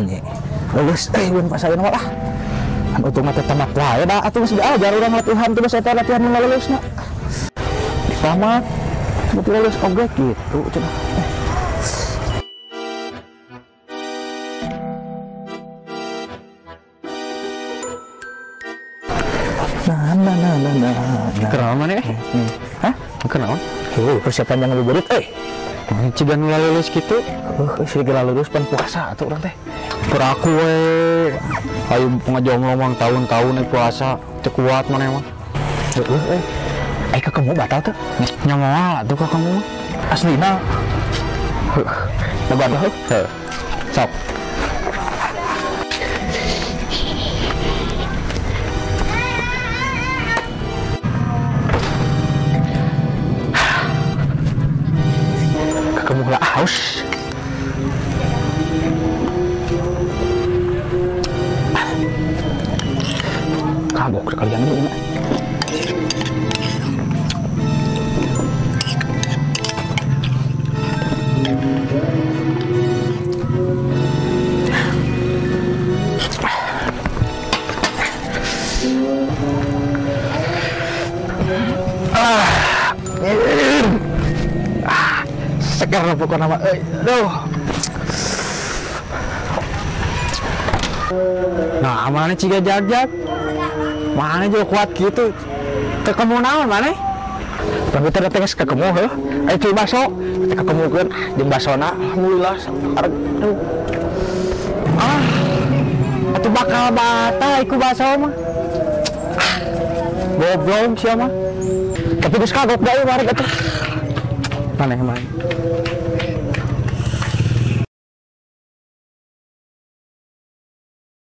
nih. Lulus belum pas ayeuna lah. Anu teh mah tamat wae da atuh geus diajar urang latihan tuh saya latihan nu lulusna. Tamat betul lulus oge gitu cenah. Kenal mana Hah? Kenal? Persiapan yang ngabuburit Cigan lulus gitu. Segera lulus pan puasa atuh urang teh. Peraku ayo pengajong ngomong tahun-tahun puasa teu kuat mana emang. Ke kamu batal tuh? Nyamoal tuh ke kamu mah. Aslina. Lebar dah. Sok. Kamu lah haus. Kagok sekalian dulu nak. Segar pokoknya nama aduh. Nah, mana ciga jajak? Mana juga kuat gitu. Ketemu naon mana? Tapi teh datang ke kamu heuh. Cuy baso. Ke kamu keun jeung basona alhamdulillah aduh. Atuh bakal batal iku baso mah. Goblok sia mah. Tapi geus kagok da ieu mari atuh. Mana?